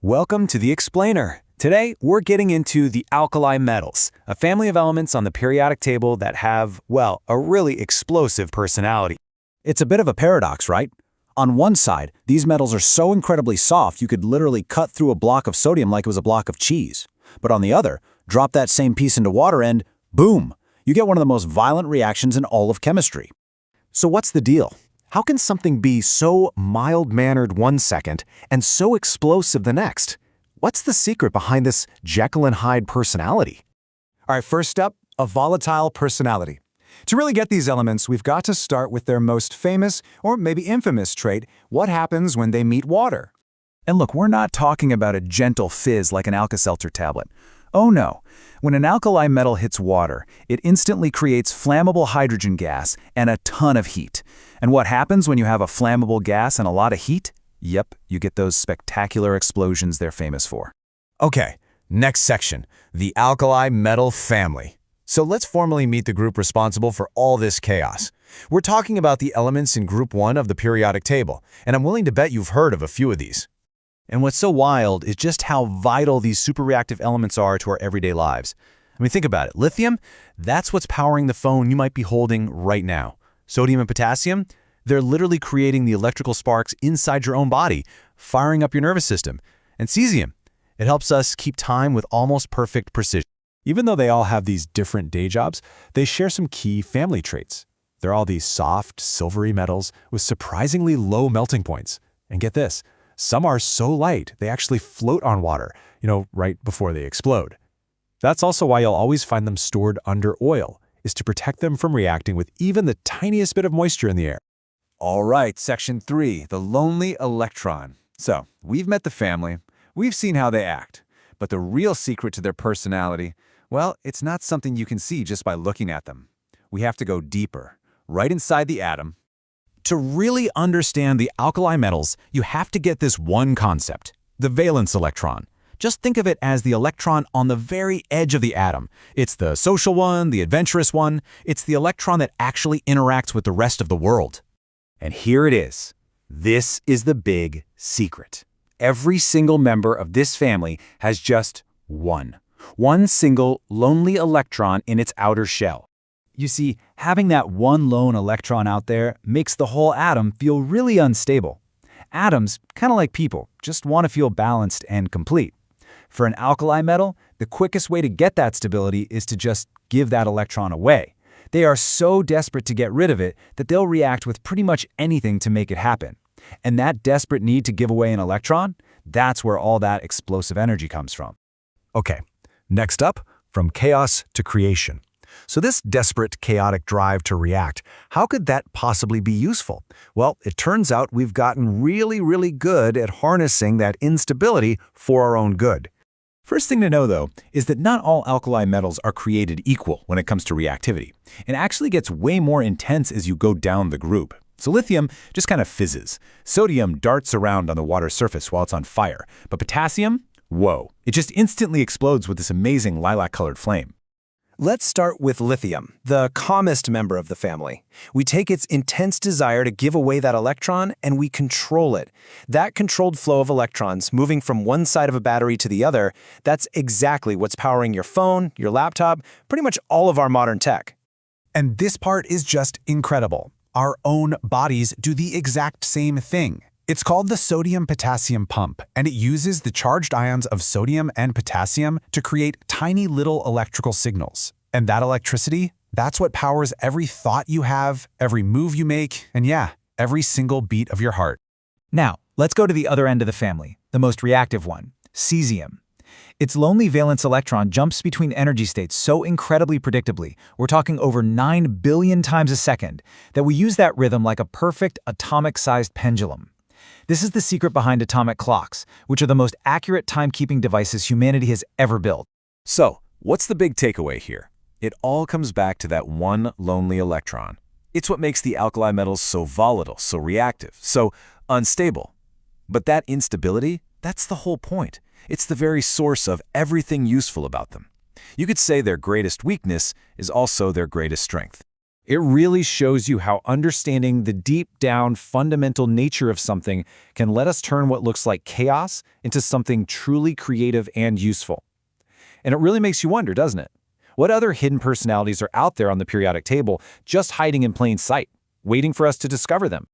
Welcome to the Explainer. Today, we're getting into the alkali metals, a family of elements on the periodic table that have, well, a really explosive personality. It's a bit of a paradox, right? On one side, these metals are so incredibly soft you could literally cut through a block of sodium like it was a block of cheese. But on the other, drop that same piece into water and, boom, you get one of the most violent reactions in all of chemistry. So what's the deal? How can something be so mild-mannered one second and so explosive the next? What's the secret behind this Jekyll and Hyde personality? All right, first up, a volatile personality. To really get these elements, we've got to start with their most famous, or maybe infamous trait, what happens when they meet water. And look, we're not talking about a gentle fizz like an Alka-Seltzer tablet. Oh no, when an alkali metal hits water, it instantly creates flammable hydrogen gas and a ton of heat. And what happens when you have a flammable gas and a lot of heat? Yep, you get those spectacular explosions they're famous for. Okay, next section, the alkali metal family. So let's formally meet the group responsible for all this chaos. We're talking about the elements in Group 1 of the periodic table, and I'm willing to bet you've heard of a few of these. And what's so wild is just how vital these superreactive elements are to our everyday lives. I mean, think about it. Lithium, that's what's powering the phone you might be holding right now. Sodium and potassium, they're literally creating the electrical sparks inside your own body, firing up your nervous system. And cesium, it helps us keep time with almost perfect precision. Even though they all have these different day jobs, they share some key family traits. They're all these soft, silvery metals with surprisingly low melting points. And get this, some are so light they actually float on water, right before they explode. That's also why you'll always find them stored under oil, is to protect them from reacting with even the tiniest bit of moisture in the air. All right, section 3, the lonely electron. So, we've met the family, we've seen how they act, but the real secret to their personality, well, it's not something you can see just by looking at them. We have to go deeper, right inside the atom. To really understand the alkali metals, you have to get this one concept, the valence electron. Just think of it as the electron on the very edge of the atom. It's the social one, the adventurous one. It's the electron that actually interacts with the rest of the world. And here it is. This is the big secret. Every single member of this family has just one single lonely electron in its outer shell. You see, having that one lone electron out there makes the whole atom feel really unstable. Atoms, kind of like people, just want to feel balanced and complete. For an alkali metal, the quickest way to get that stability is to just give that electron away. They are so desperate to get rid of it that they'll react with pretty much anything to make it happen. And that desperate need to give away an electron, that's where all that explosive energy comes from. Okay, next up, from chaos to creation. So this desperate, chaotic drive to react, how could that possibly be useful? Well, it turns out we've gotten really good at harnessing that instability for our own good. First thing to know, though, is that not all alkali metals are created equal when it comes to reactivity. It actually gets way more intense as you go down the group. So lithium just kind of fizzes. Sodium darts around on the water surface while it's on fire. But potassium, whoa, it just instantly explodes with this amazing lilac-colored flame. Let's start with lithium, the calmest member of the family. We take its intense desire to give away that electron and we control it. That controlled flow of electrons moving from one side of a battery to the other, that's exactly what's powering your phone, your laptop, pretty much all of our modern tech. And this part is just incredible. Our own bodies do the exact same thing. It's called the sodium-potassium pump, and it uses the charged ions of sodium and potassium to create tiny little electrical signals. And that electricity, that's what powers every thought you have, every move you make, and yeah, every single beat of your heart. Now, let's go to the other end of the family, the most reactive one, cesium. Its lonely valence electron jumps between energy states so incredibly predictably, we're talking over 9 billion times a second, that we use that rhythm like a perfect atomic-sized pendulum. This is the secret behind atomic clocks, which are the most accurate timekeeping devices humanity has ever built. So, what's the big takeaway here? It all comes back to that one lonely electron. It's what makes the alkali metals so volatile, so reactive, so unstable. But that instability, that's the whole point. It's the very source of everything useful about them. You could say their greatest weakness is also their greatest strength. It really shows you how understanding the deep-down fundamental nature of something can let us turn what looks like chaos into something truly creative and useful. And it really makes you wonder, doesn't it? What other hidden personalities are out there on the periodic table, just hiding in plain sight, waiting for us to discover them?